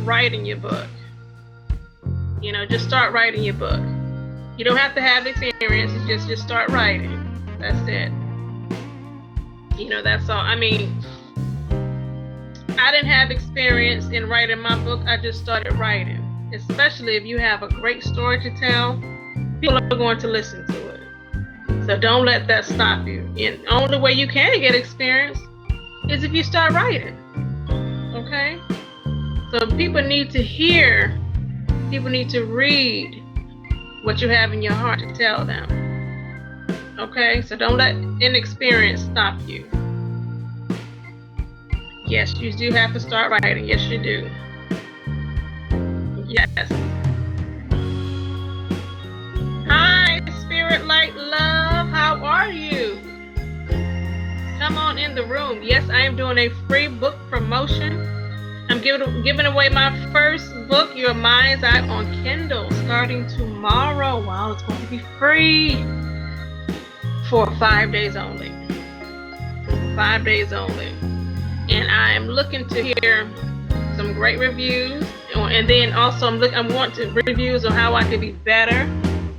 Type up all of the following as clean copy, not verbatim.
writing your book. Just start writing your book. You don't have to have experience. It's just start writing. That's it. That's all. I mean, I didn't have experience in writing my book. I just started writing. Especially if you have a great story to tell, people are going to listen to it. So don't let that stop you. And the only way you can get experience is if you start writing. Okay? So people need to hear, people need to read what you have in your heart to tell them. Okay? So don't let inexperience stop you. Yes, you do have to start writing. Yes, you do. Yes. Hi, Spirit Light Love. How are you? Come on in the room. Yes, I am doing a free book promotion. I'm giving away my first book, Your Mind's Eye, on Kindle, starting tomorrow. Wow, it's going to be free for 5 days only. 5 days only. And I'm looking to hear some great reviews, and then also I want reviews on how I can be better.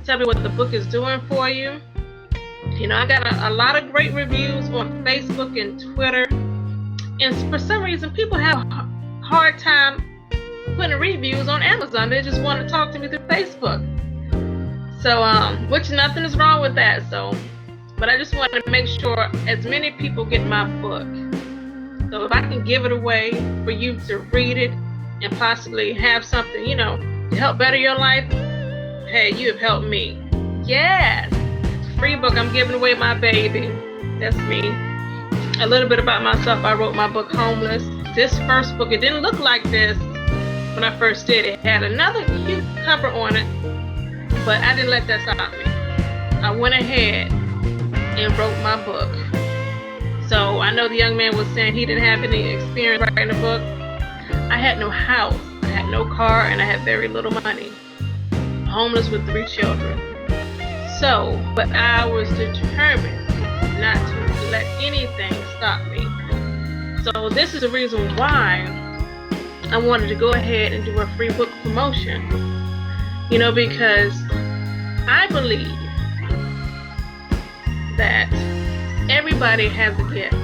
Tell me what the book is doing for you. I got a lot of great reviews on Facebook and Twitter, and for some reason people have a hard time putting reviews on Amazon. They just want to talk to me through Facebook. So which nothing is wrong with that. But I just want to make sure as many people get my book. So if I can give it away for you to read it and possibly have something, to help better your life, hey, you have helped me. Yes. Free book. I'm giving away my baby. That's me. A little bit about myself. I wrote my book, Homeless. This first book, it didn't look like this when I first did it. It had another cute cover on it, but I didn't let that stop me. I went ahead and wrote my book. So I know the young man was saying he didn't have any experience writing a book. I had no house, I had no car, and I had very little money. Homeless with 3 children. But I was determined not to let anything stop me. So this is the reason why I wanted to go ahead and do a free book promotion. Because I believe that everybody has a gift,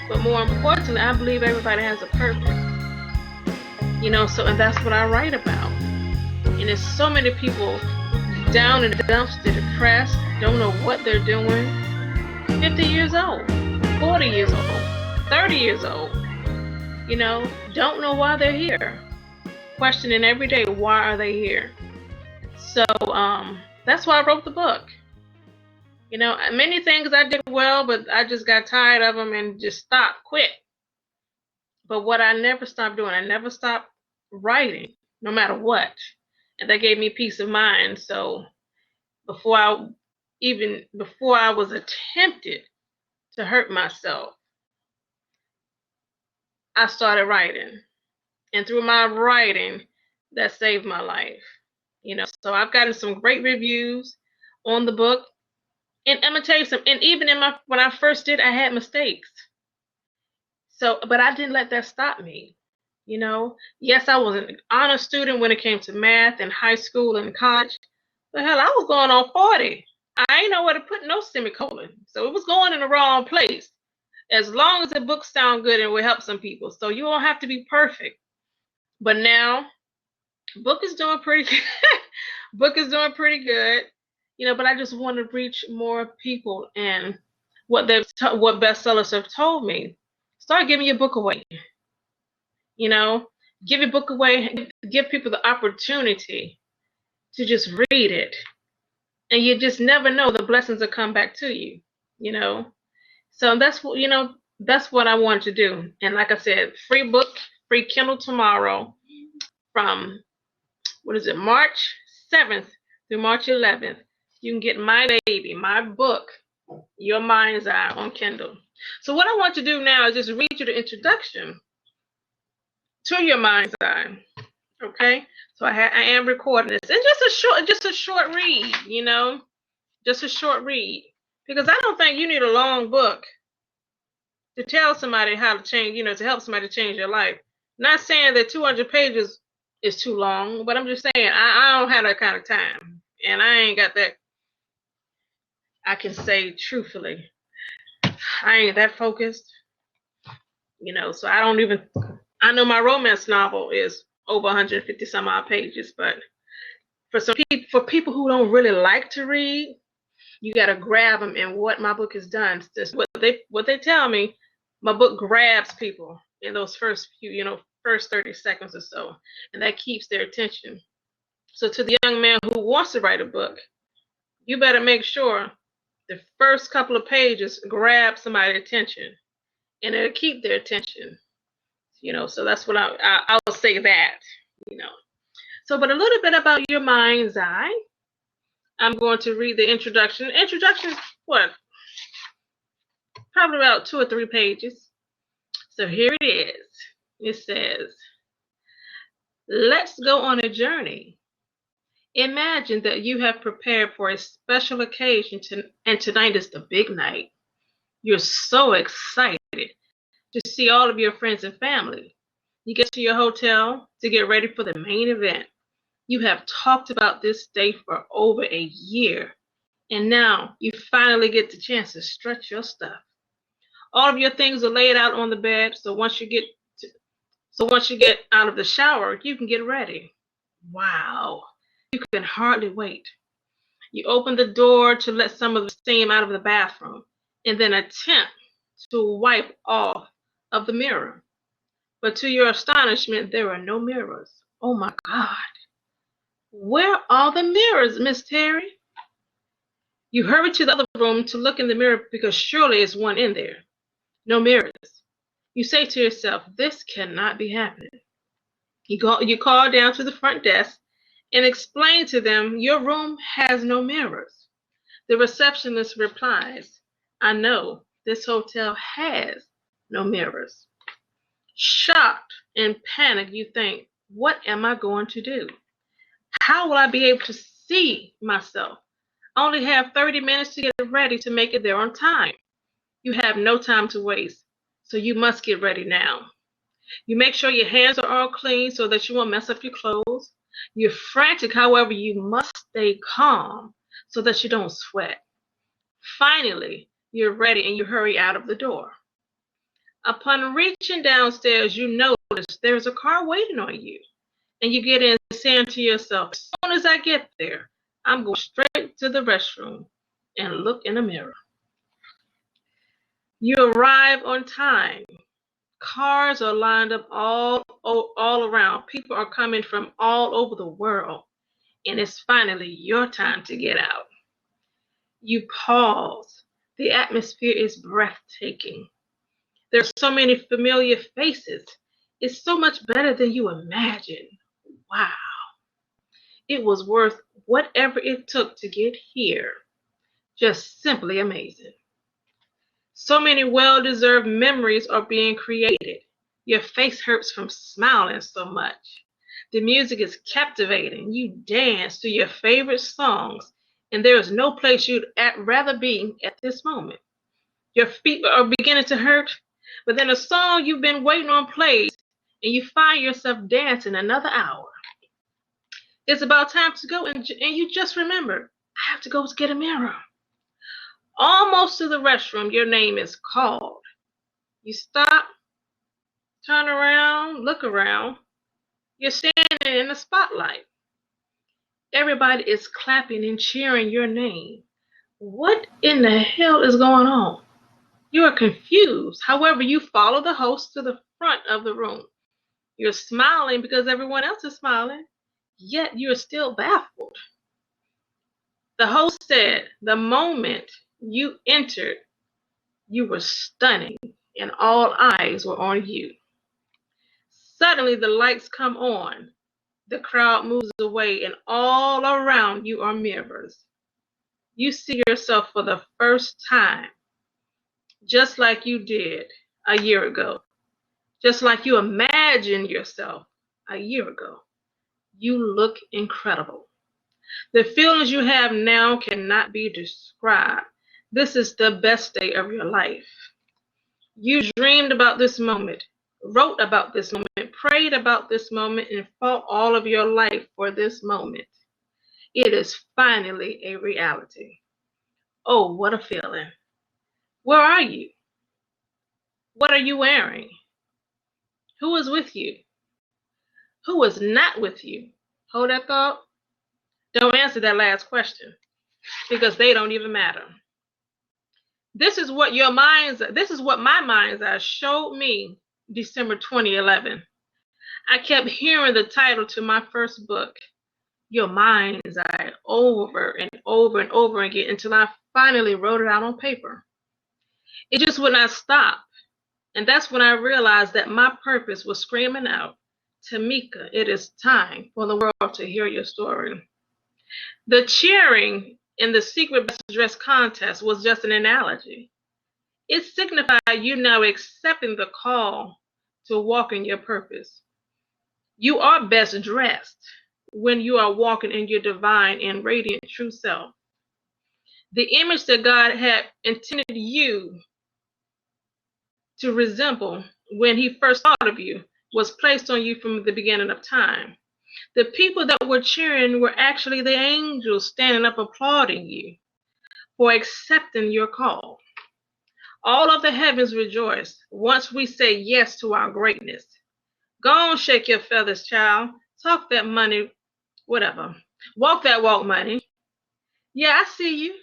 but more importantly, I believe everybody has a purpose. And that's what I write about. And there's so many people down in the dumps, they're depressed, don't know what they're doing. 50 years old, 40 years old, 30 years old. Don't know why they're here. Questioning every day, why are they here? So that's why I wrote the book. Many things I did well, but I just got tired of them and just quit. But what I never stopped doing, I never stopped writing, no matter what. And that gave me peace of mind. So before I was attempted to hurt myself, I started writing. And through my writing, that saved my life. So I've gotten some great reviews on the book. And I'm gonna tell you something. And even when I first did, I had mistakes. But I didn't let that stop me. Yes, I was an honor student when it came to math in high school and college. But hell, I was going on 40. I ain't know where to put no semicolon. So it was going in the wrong place. As long as the book sound good, it will help some people. So you don't have to be perfect. But now, book is doing pretty good. Book is doing pretty good. But I just want to reach more people, and what bestsellers have told me, start giving your book away. Give your book away, give people the opportunity to just read it, and you just never know, the blessings will come back to you. So that's what I want to do. And like I said, free book, free Kindle tomorrow from March 7th through March 11th. You can get my baby, my book, Your Mind's Eye, on Kindle. So what I want to do now is just read you the introduction to Your Mind's Eye. Okay? So I am recording this. And just a short read, just a short read. Because I don't think you need a long book to tell somebody how to change, to help somebody change their life. Not saying that 200 pages is too long, but I'm just saying I don't have that kind of time. And I ain't got that, I can say truthfully. I ain't that focused, so I don't even, I know my romance novel is over 150 some odd pages, but for people who don't really like to read, you got to grab them. And what my book has done, just what they tell me, my book grabs people in those first few, first 30 seconds or so, and that keeps their attention. So to the young man who wants to write a book, you better make sure the first couple of pages grab somebody's attention, and it'll keep their attention. So that's what I will say that. You know. So, but a little bit about Your Mind's Eye. I'm going to read the introduction. Introduction is what? Probably about 2 or 3 pages. So here it is. It says, let's go on a journey. Imagine that you have prepared for a special occasion and tonight is the big night. You're so excited to see all of your friends and family. You get to your hotel to get ready for the main event. You have talked about this day for over a year, and now you finally get the chance to stretch your stuff. All of your things are laid out on the bed, so once you get out of the shower, you can get ready. Wow, you can hardly wait. You open the door to let some of the steam out of the bathroom, and then attempt to wipe off of the mirror. But to your astonishment, there are no mirrors. Oh my God. Where are the mirrors, Miss Terry? You hurry to the other room to look in the mirror because surely there's one in there. No mirrors. You say to yourself, this cannot be happening. You call down to the front desk and explain to them your room has no mirrors. The receptionist replies, I know this hotel has no mirrors. Shocked and panicked, you think, what am I going to do? How will I be able to see myself? I only have 30 minutes to get ready to make it there on time. You have no time to waste, so you must get ready now. You make sure your hands are all clean so that you won't mess up your clothes. You're frantic, however, you must stay calm so that you don't sweat. Finally, you're ready and you hurry out of the door. Upon reaching downstairs, you notice there's a car waiting on you. And you get in saying to yourself, as soon as I get there, I'm going straight to the restroom and look in the mirror. You arrive on time. Cars are lined up all around. People are coming from all over the world. And it's finally your time to get out. You pause. The atmosphere is breathtaking. There's so many familiar faces. It's so much better than you imagined. Wow. It was worth whatever it took to get here. Just simply amazing. So many well-deserved memories are being created. Your face hurts from smiling so much. The music is captivating. You dance to your favorite songs, and there is no place you'd rather be at this moment. Your feet are beginning to hurt, but then a song you've been waiting on plays, and you find yourself dancing another hour. It's about time to go, and you just remember, I have to go get a mirror. Almost to the restroom, your name is called. You stop, turn around, look around. You're standing in the spotlight. Everybody is clapping and cheering your name. What in the hell is going on? You are confused. However, you follow the host to the front of the room. You're smiling because everyone else is smiling, yet you're still baffled. The host said, the moment you entered, you were stunning, and all eyes were on you. Suddenly, the lights come on. The crowd moves away, and all around you are mirrors. You see yourself for the first time, just like you did a year ago, just like you imagined yourself a year ago. You look incredible. The feelings you have now cannot be described. This is the best day of your life. You dreamed about this moment wrote about this moment, prayed about this moment, and fought all of your life for this moment. It is finally a reality. Oh, what a feeling. Where are you? What are you wearing? Who is with you? Who is not with you? Hold that thought. Don't answer that last question because they don't even matter. This is what my mind's eye showed me December 2011. I kept hearing the title to my first book, Your Mind's Eye, over and over and over again until I finally wrote it out on paper. It just would not stop. And that's when I realized that my purpose was screaming out, Tamika, it is time for the world to hear your story. The cheering in the secret best dress contest was just an analogy. It signified you now accepting the call to walk in your purpose. You are best dressed when you are walking in your divine and radiant true self. The image that God had intended you to resemble when he first thought of you was placed on you from the beginning of time. The people that were cheering were actually the angels standing up applauding you for accepting your call. All of the heavens rejoice once we say yes to our greatness. Go on, shake your feathers, child. Talk that money, whatever. Walk that walk, money. Yeah, I see you.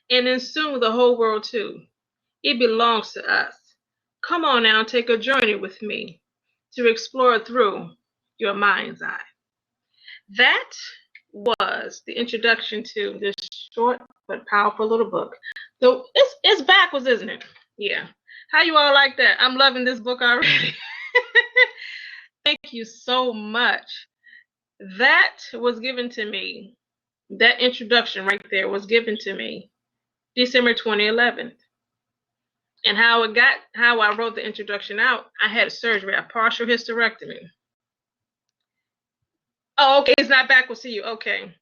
And then soon the whole world too. It belongs to us. Come on now, take a journey with me to explore through your mind's eye. That was the introduction to this short but powerful little book. So it's backwards, isn't it? Yeah. How you all like that? I'm loving this book already. Thank you so much. That was given to me. That introduction right there was given to me December 2011. And how I wrote the introduction out, I had surgery, a partial hysterectomy. Oh, okay, it's not backwards to you. Okay.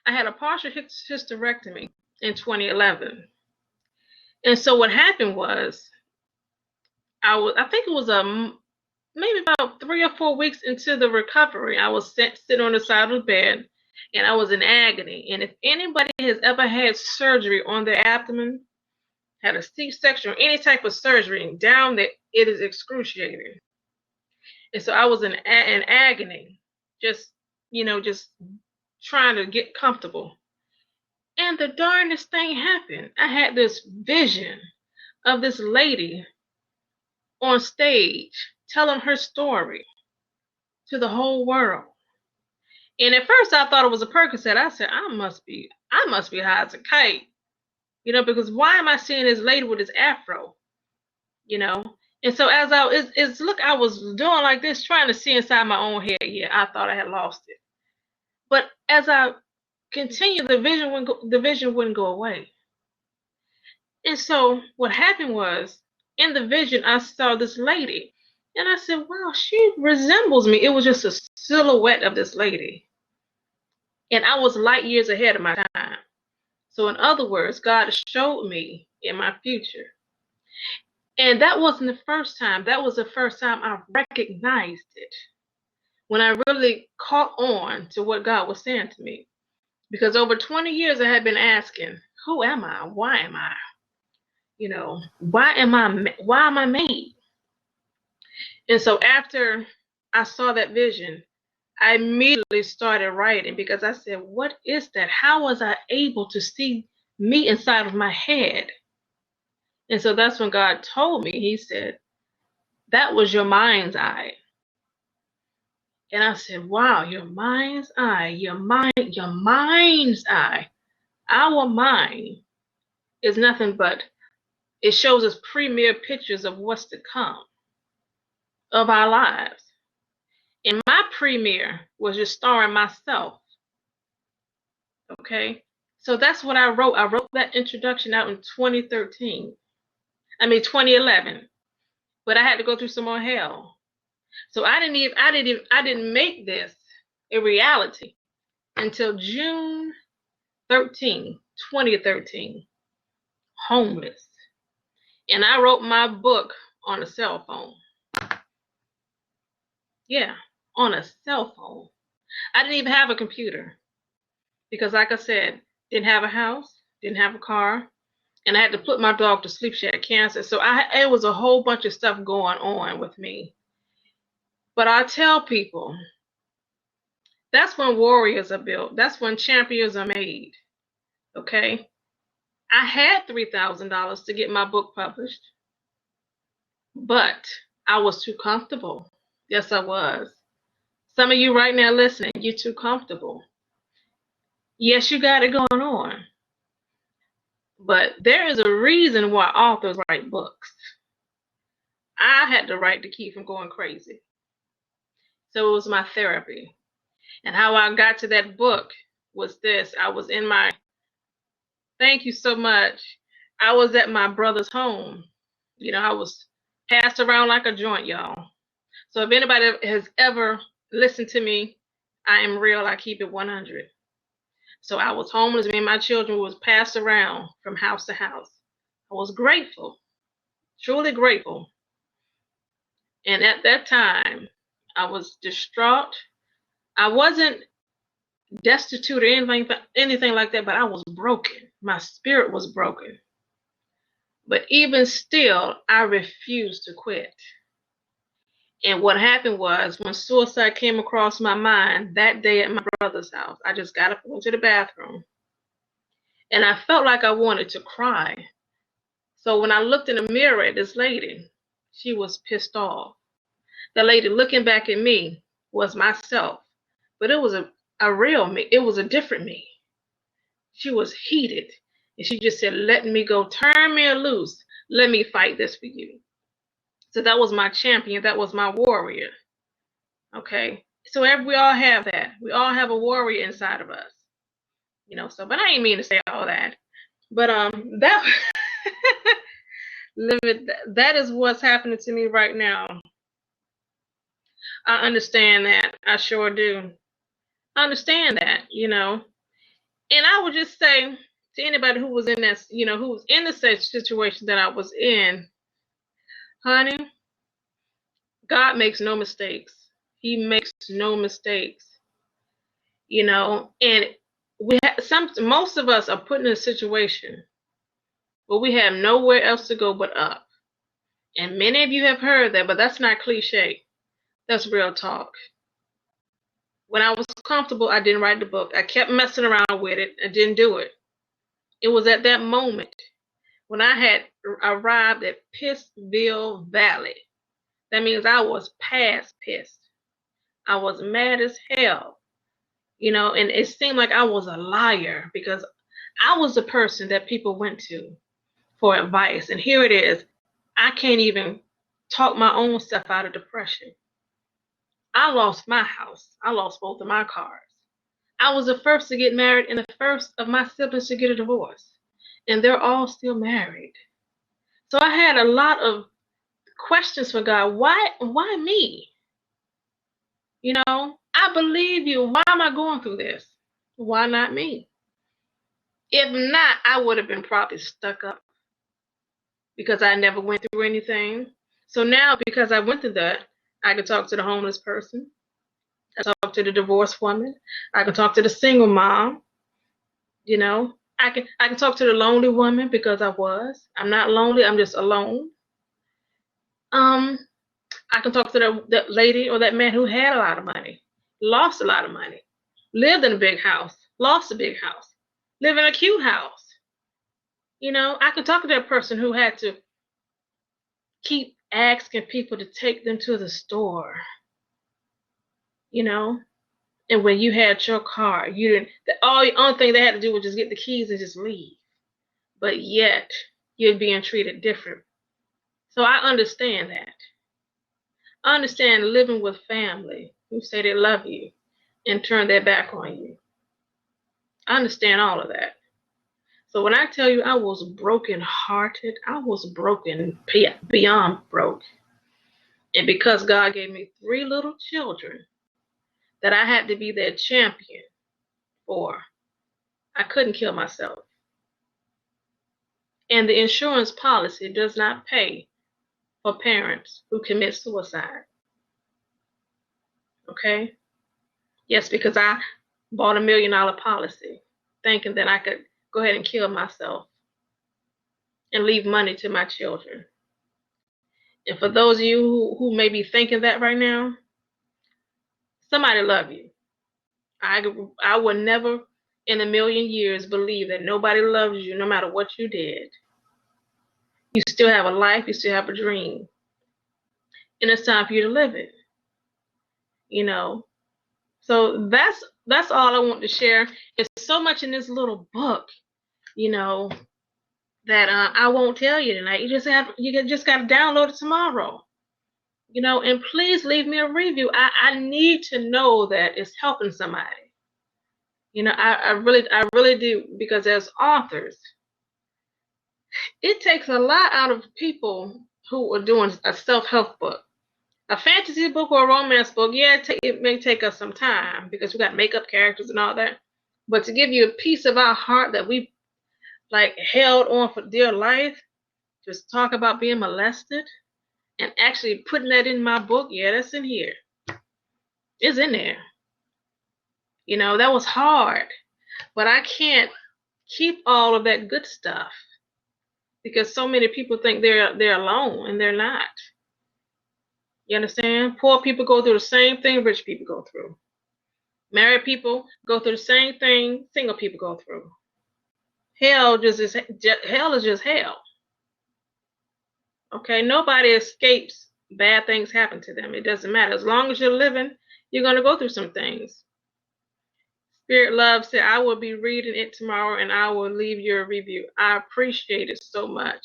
I had a partial hysterectomy in 2011. And so what happened was, I think it was maybe about 3 or 4 weeks into the recovery, I was sitting on the side of the bed and I was in agony. And if anybody has ever had surgery on their abdomen, had a C-section or any type of surgery down there, it is excruciating. And so I was in agony, just trying to get comfortable. And the darndest thing happened. I had this vision of this lady on stage telling her story to the whole world. And at first I thought it was a Percocet. I said, I must be high as a kite. Because why am I seeing this lady with this afro? And so as I was doing like this, trying to see inside my own head. Yeah, I thought I had lost it. But as I continued, the vision wouldn't go away. And so what happened was, in the vision, I saw this lady. And I said, wow, she resembles me. It was just a silhouette of this lady. And I was light years ahead of my time. So in other words, God showed me in my future. And that wasn't the first time. That was the first time I recognized it. When I really caught on to what God was saying to me. Because over 20 years I had been asking, who am I? Why am I? Why am I made? And so after I saw that vision, I immediately started writing because I said, what is that? How was I able to see me inside of my head? And so that's when God told me, he said, that was your mind's eye. And I said, wow, your mind's eye, your mind's eye. Our mind is nothing but, it shows us premier pictures of what's to come of our lives. And my premiere was just starring myself. Okay. So that's what I wrote. I wrote that introduction out in 2011. But I had to go through some more hell. So I didn't make this a reality until June 13, 2013. Homeless. And I wrote my book on a cell phone. Yeah, on a cell phone. I didn't even have a computer because, like I said, didn't have a house, didn't have a car, and I had to put my dog to sleep. She had cancer, so it was a whole bunch of stuff going on with me. But I tell people, that's when warriors are built. That's when champions are made. Okay, I had $3,000 to get my book published, but I was too comfortable. Yes, I was. Some of you right now listening, you're too comfortable. Yes, you got it going on. But there is a reason why authors write books. I had the right to keep from going crazy. So it was my therapy. And how I got to that book was this. I was in my, thank you so much. I was at my brother's home. You know, I was passed around like a joint, y'all. So if anybody has ever listened to me, I am real. I keep it 100. So I was homeless. Me and my children was passed around from house to house. I was grateful, truly grateful. And at that time, I was distraught. I wasn't destitute or anything like that, but I was broken. My spirit was broken. But even still, I refused to quit. And what happened was when suicide came across my mind that day at my brother's house, I just got up and went to the bathroom. And I felt like I wanted to cry. So when I looked in the mirror at this lady, she was pissed off. The lady looking back at me was myself, but it was a real me. It was a different me. She was heated, and she just said, let me go, turn me loose. Let me fight this for you. So that was my champion. That was my warrior. Okay. So we all have that. We all have a warrior inside of us. You know, so, but I ain't mean to say all that. But that that is what's happening to me right now. I understand that. I sure do. I understand that, you know. And I would just say to anybody who was in that, you know, who was in the such situation that I was in, honey, God makes no mistakes. He makes no mistakes, you know. And most of us are put in a situation where we have nowhere else to go but up. And many of you have heard that, but that's not cliche. That's real talk. When I was comfortable, I didn't write the book. I kept messing around with it. I didn't do it. It was at that moment when I had arrived at Pissville Valley. That means I was past pissed. I was mad as hell, you know, and it seemed like I was a liar because I was the person that people went to for advice. And here it is. I can't even talk my own self out of depression. I lost my house. I lost both of my cars. I was the first to get married and the first of my siblings to get a divorce. And they're all still married. So I had a lot of questions for God. Why me? You know, I believe you. Why am I going through this? Why not me? If not, I would have been probably stuck up because I never went through anything. So now, because I went through that, I can talk to the homeless person. I talk to the divorced woman. I can talk to the single mom. You know, I can talk to the lonely woman because I'm not lonely. I'm just alone. I can talk to that lady or that man who had a lot of money, lost a lot of money, lived in a big house, lost a big house, live in a cute house. You know, I can talk to that person who had to keep asking people to take them to the store. You know, and when you had your car, you didn't. The only thing they had to do was just get the keys and just leave. But yet, you're being treated different. So I understand that. I understand living with family who say they love you and turn their back on you. I understand all of that. So when I tell you I was broken-hearted, I was broken beyond broke. And because God gave me 3 little children that I had to be their champion for, I couldn't kill myself. And the insurance policy does not pay for parents who commit suicide. Okay? Yes, because I bought $1 million policy thinking that I could go ahead and kill myself and leave money to my children. And for those of you who may be thinking that right now, somebody love you. I would never in a million years believe that nobody loves you no matter what you did. You still have a life, you still have a dream. And it's time for you to live it. You know. So that's all I want to share. It's so much in this little book, you know, that I won't tell you tonight. You just got to download it tomorrow. You know, and please leave me a review. I need to know that it's helping somebody. You know, I really do, because as authors, it takes a lot out of people who are doing a self-help book. A fantasy book or a romance book, yeah, it may take us some time because we got makeup characters and all that. But to give you a piece of our heart that we like held on for dear life, just talk about being molested and actually putting that in my book, yeah, that's in here. It's in there. You know, that was hard. But I can't keep all of that good stuff because so many people think they're alone, and they're not. You understand? Poor people go through the same thing rich people go through. Married people go through the same thing single people go through. Hell is just hell. Okay, nobody escapes bad things happen to them. It doesn't matter. As long as you're living, you're going to go through some things. Spirit Love said, I will be reading it tomorrow and I will leave you a review. I appreciate it so much.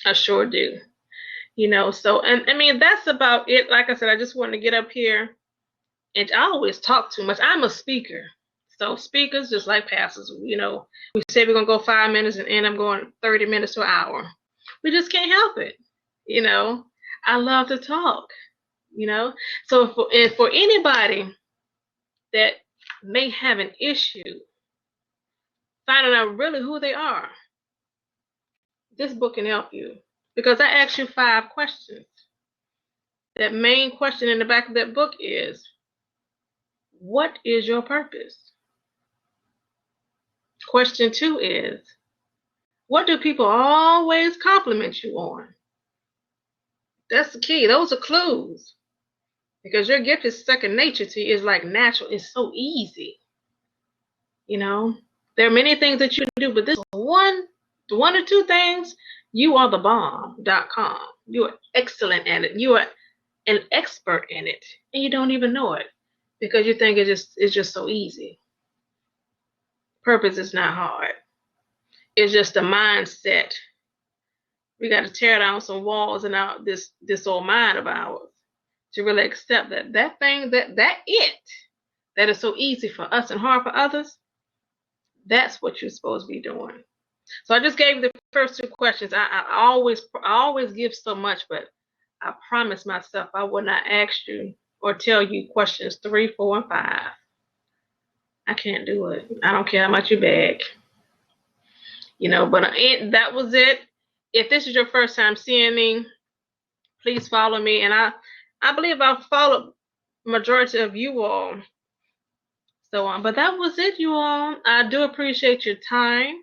I sure do. You know, so, and I mean, that's about it. Like I said, I just wanted to get up here, and I always talk too much. I'm a speaker. So speakers, just like pastors, you know, we say we're going to go 5 minutes and end up going 30 minutes to an hour. We just can't help it. You know, I love to talk, you know. So for anybody that may have an issue finding out really who they are, this book can help you. Because I asked you 5 questions. That main question in the back of that book is, what is your purpose? Question 2 is, what do people always compliment you on? That's the key. Those are clues. Because your gift is second nature to you. It's like natural. It's so easy. You know, there are many things that you can do, but this one or 2 things, you are the bomb.com. You are excellent at it. You are an expert in it, and you don't even know it because you think it's just so easy. Purpose is not hard. It's just a mindset. We got to tear down some walls in this old mind of ours to really accept that thing that is so easy for us and hard for others. That's what you're supposed to be doing. So I just gave you the first 2 questions. I always give so much, but I promised myself I would not ask you or tell you questions 3, 4, and 5. I can't do it. I don't care how much you beg. You know, but that was it. If this is your first time seeing me, please follow me. And I believe I've followed majority of you all. So but that was it, you all. I do appreciate your time.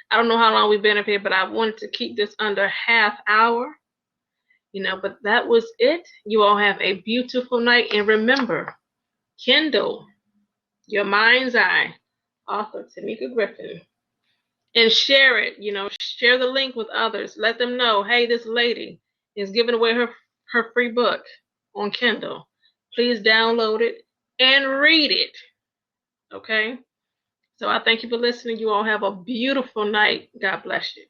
I don't know how long we've been up here, but I wanted to keep this under ½ hour. You know, but that was it. You all have a beautiful night. And remember, Kindle, Your Mind's Eye, author Tamika Griffin. And share it, you know, share the link with others. Let them know, hey, this lady is giving away her free book on Kindle. Please download it and read it. Okay? So I thank you for listening. You all have a beautiful night. God bless you.